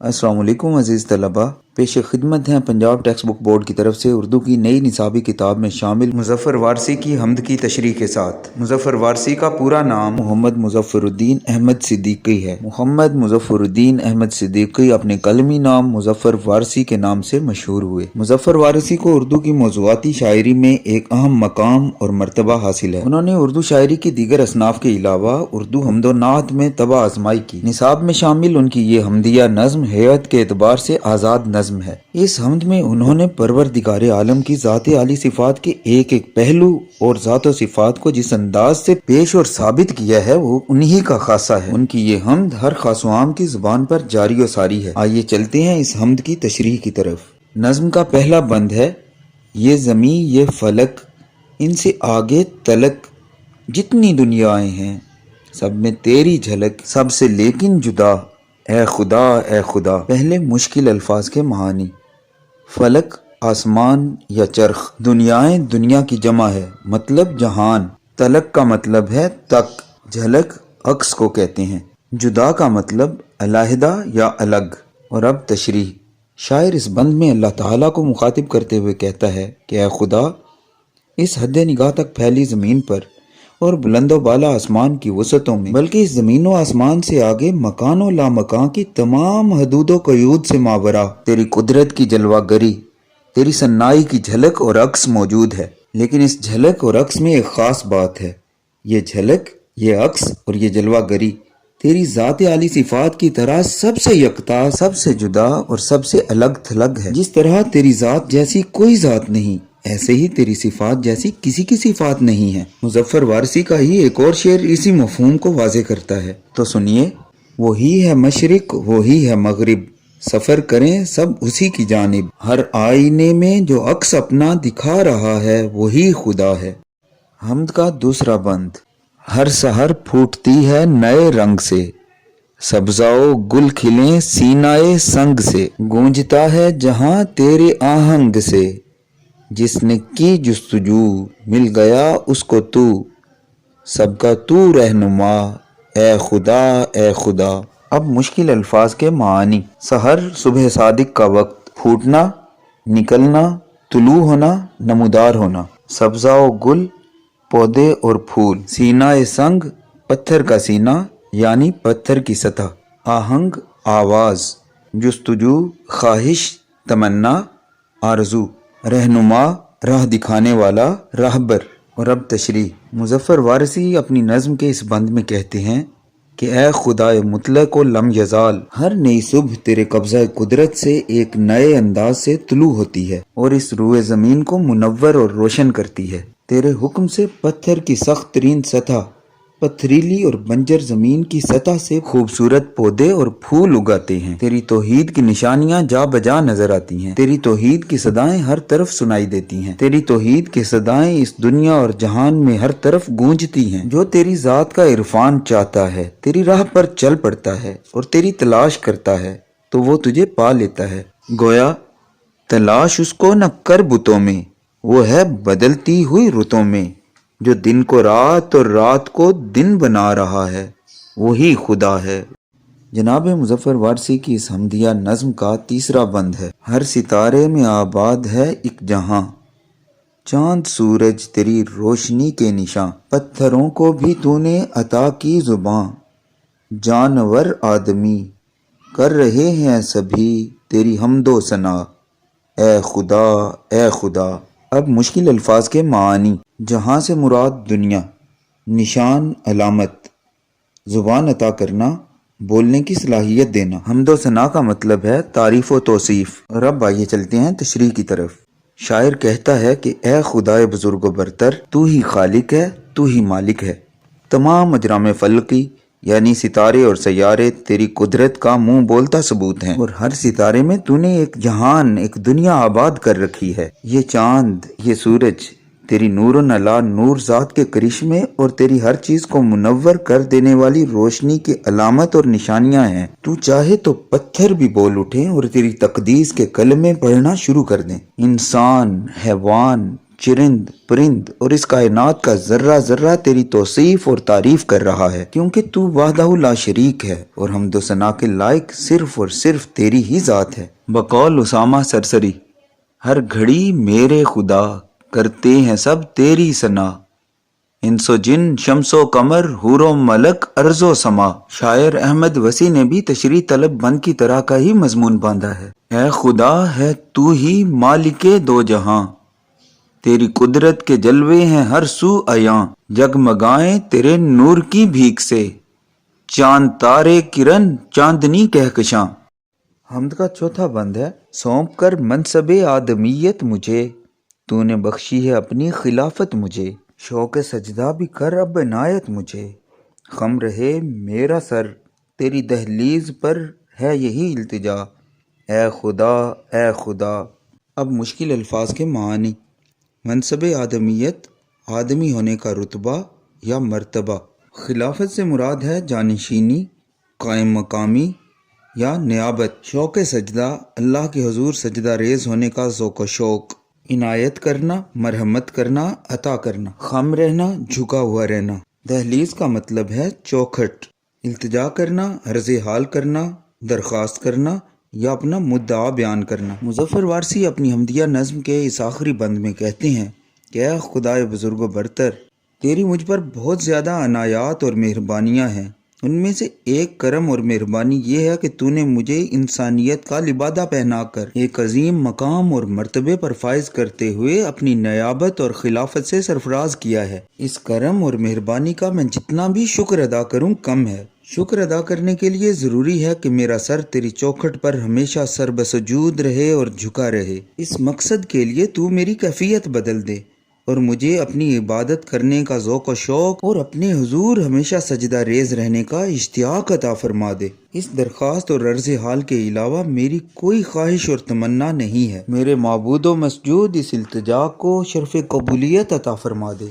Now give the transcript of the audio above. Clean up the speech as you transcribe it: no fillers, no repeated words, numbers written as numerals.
अस्सलाम वालेकुम अज़ीज़ तलबा, पेश खिदमत हैं पंजाब टेक्स्ट बुक बोर्ड की तरफ से उर्दू की नई निसाबी किताब में शामिल मुज़फ़्फ़र वारसी की हम्द की तशरीह के साथ। मुज़फ़्फ़र वारसी का पूरा नाम मोहम्मद मुज़फ़्फ़रुद्दीन अहमद सिद्दीकी है। मोहम्मद मुज़फ़्फ़रुद्दीन अहमद सिद्दीकी अपने कलमी नाम मुज़फ़्फ़र वारसी के नाम से मशहूर हुए। मुज़फ़्फ़र वारसी को उर्दू की मौज़ूआती शायरी में एक अहम मकाम और मर्तबा हासिल है। उन्होंने उर्दू शायरी की दीगर असनाफ के अलावा उर्दू हमदो नात में तबा आजमाई की। निसाब में शामिल उनकी ये हमदिया नज़्म हैत के एतबार से आज़ाद नज़्म है। इस हमद में उन्होंने परवरदिगार आलम की ज़ात आली सिफ़ात के एक एक पहलू और ज़ातो सिफ़ात को जिस अंदाज से पेश और साबित किया है वो उन्हीं का खासा है। उनकी ये हमद हर खास व आम की ज़ुबान पर जारी व सारी है। आइए चलते हैं इस हमद की तशरीह की तरफ। नज़्म का पहला बंद है, ये ज़मी ये फलक इनसे आगे तलक जितनी दुनियाएं हैं सब में तेरी झलक सबसे लेकिन जुदा ए खुदा। पहले मुश्किल अल्फाज के मानी। फलक आसमान या चरख, दुनियाएं दुनिया की जमा है मतलब जहान। तलक का मतलब है तक, झलक अक्स को कहते हैं। जुदा का मतलब अलहदा या अलग। और अब तशरीह। शायर इस बंद में अल्लाह ताला को मुखातिब करते हुए कहता है कि ए खुदा, इस हद निगाह तक फैली ज़मीन पर और बुलंदो बाला आसमान की वसतों में, बल्कि इस ज़मीन व आसमान से आगे मकानो ला मकान की तमाम हदूदो कयूद से मावरा तेरी कुदरत की जलवागरी, तेरी सन्नाई की झलक और अक्स मौजूद है। लेकिन इस झलक और अक्स में एक ख़ास बात है। ये झलक, ये अक्स और ये जलवागरी तेरी ज़ात आली सिफ़ात की तरह सबसे यकता, सबसे जुदा और सबसे अलग थलग है। जिस तरह तेरी ज़ात जैसी कोई ज़ात नहीं, ऐसे ही तेरी सिफात जैसी किसी की सिफात नहीं है। मुज़फ़्फ़र वारसी का ही एक और शेर इसी मफ़हूम को वाज़े करता है, तो सुनिए। वही है मशरिक वही है मगरिब, सफ़र करें सब उसी की जानिब, हर आईने में जो अक्स अपना दिखा रहा है वही खुदा है। हमद का दूसरा बंद। हर सहर फूटती है नए रंग से, सब्ज़ाओ गुल खिले सीनाए संग से, गूंजता है जहां तेरे आहंग से, जिसने की जुस्तजू मिल गया उसको तू, सबका तू रहनुमा ए खुदा। अब मुश्किल अल्फाज के मानी। सहर सुबह सादिक का वक्त, फूटना निकलना, तुलू होना नमूदार होना, सब्ज़ा गुल पौधे और फूल, सीना ए संग पत्थर का सीना यानी पत्थर की सतह, आहंग आवाज़, जुस्तजू ख्वाहिश तमन्ना आरजू, रहनुमा राह दिखाने वाला राहबर। और अब तशरीह। मुज़फ़्फ़र वारसी अपनी नज़्म के इस बंद में कहते हैं कि ए खुदाए मुतलक व लम यज़ाल, हर नई सुबह तेरे कब्ज़ा कुदरत से एक नए अंदाज से तुलू होती है और इस रूए ज़मीन को मुनव्वर और रोशन करती है। तेरे हुक्म से पत्थर की सख्त तरीन सतह, पथरीली और बंजर जमीन की सतह से खूबसूरत पौधे और फूल उगाते हैं। तेरी तौहीद की निशानियां जा बजा नजर आती हैं। तेरी तौहीद की सदाएं हर तरफ सुनाई देती हैं। तेरी तौहीद की सदाएं इस दुनिया और जहान में हर तरफ गूंजती हैं। जो तेरी जात का इरफान चाहता है, तेरी राह पर चल पड़ता है और तेरी तलाश करता है तो वो तुझे पा लेता है। गोया तलाश उसको न कर बुतों में, वो है बदलती हुई रुतों में, जो दिन को रात और रात को दिन बना रहा है वही खुदा है। जनाब मुज़फ़्फ़र वारसी की इस हमदिया नज़्म का तीसरा बंद है। हर सितारे में आबाद है एक जहां, चांद सूरज तेरी रोशनी के निशां, पत्थरों को भी तूने अता की जुबां, जानवर आदमी कर रहे हैं सभी तेरी हमदो सना ए खुदा। अब मुश्किल अल्फाज के मानी। जहाँ से मुराद दुनिया, निशान अलामत, ज़ुबान अता करना, बोलने की सलाहियत देना। हमदो सना का मतलब है तारीफ़ व तौसीफ़। और अब आइए चलते हैं तशरीह की तरफ। शायर कहता है कि ए खुदाए बुजुर्ग बरतर, तू ही खालिक है, तू ही मालिक है। तमाम अजराम फलकी यानी सितारे और सैयारे तेरी कुदरत का मुंह बोलता सबूत हैं और हर सितारे में तूने एक जहान, एक दुनिया आबाद कर रखी है। ये चांद, ये सूरज तेरी नूर नला नूर ज़ात के करिश्मे और तेरी हर चीज को मुनव्वर कर देने वाली रोशनी की अलामत और निशानियां हैं। तू चाहे तो पत्थर भी बोल उठे और तेरी तकदीस के कलमे पढ़ना शुरू कर दें। इंसान, हैवान, چرند پرند اور اس کائنات کا ذرہ ذرہ تیری توصیف اور تعریف کر رہا ہے، کیونکہ تو وحدہ لا شریک ہے اور حمد و ثنا کے لائق صرف اور صرف تیری ہی ذات ہے۔ بقول اسامہ سرسری، ہر گھڑی میرے خدا کرتے ہیں سب تیری ثنا، انس و جن شمس و قمر حور و ملک ارض و سما۔ شاعر احمد وسیع نے بھی تشریح طلب بند کی طرح کا ہی مضمون باندھا ہے۔ اے خدا ہے تو ہی مالک دو جہاں، تیری قدرت کے جلوے ہیں ہر سو عیاں، جگمگائیں تیرے نور کی بھیک سے، چاند تارے کرن چاندنی کہکشاں۔ حمد کا چوتھا بند ہے، سونپ کر منصب آدمیت مجھے، تو نے بخشی ہے اپنی خلافت مجھے، شوق سجدہ بھی کر اب عنایت مجھے، خم رہے میرا سر تیری دہلیز پر ہے یہی التجا، اے خدا اے خدا۔ اب مشکل الفاظ کے معانی۔ منصب آدمیت، آدمی ہونے کا رتبہ یا مرتبہ۔ خلافت سے مراد ہے جانشینی، قائم مقامی یا نیابت۔ شوق سجدہ، اللہ کے حضور سجدہ ریز ہونے کا ذوق و شوق۔ عنایت کرنا، مرحمت کرنا، عطا کرنا۔ خم رہنا، جھکا ہوا رہنا۔ دہلیز کا مطلب ہے چوکھٹ۔ التجا کرنا، عرض حال کرنا، درخواست کرنا یا اپنا مدعا بیان کرنا۔ مظفر وارثی اپنی حمدیہ نظم کے اس آخری بند میں کہتے ہیں کہ اے خدائے بزرگ و برتر، تیری مجھ پر بہت زیادہ عنایات اور مہربانیاں ہیں۔ ان میں سے ایک کرم اور مہربانی یہ ہے کہ تو نے مجھے انسانیت کا لبادہ پہنا کر ایک عظیم مقام اور مرتبے پر فائز کرتے ہوئے اپنی نیابت اور خلافت سے سرفراز کیا ہے۔ اس کرم اور مہربانی کا میں جتنا بھی شکر ادا کروں کم ہے۔ شکر ادا کرنے کے لیے ضروری ہے کہ میرا سر تیری چوکھٹ پر ہمیشہ سر بسجود رہے اور جھکا رہے۔ اس مقصد کے لیے تو میری کیفیت بدل دے اور مجھے اپنی عبادت کرنے کا ذوق و شوق اور اپنے حضور ہمیشہ سجدہ ریز رہنے کا اشتیاق عطا فرما دے۔ اس درخواست اور عرض حال کے علاوہ میری کوئی خواہش اور تمنا نہیں ہے۔ میرے معبود و مسجود اس التجا کو شرف قبولیت عطا فرما دے۔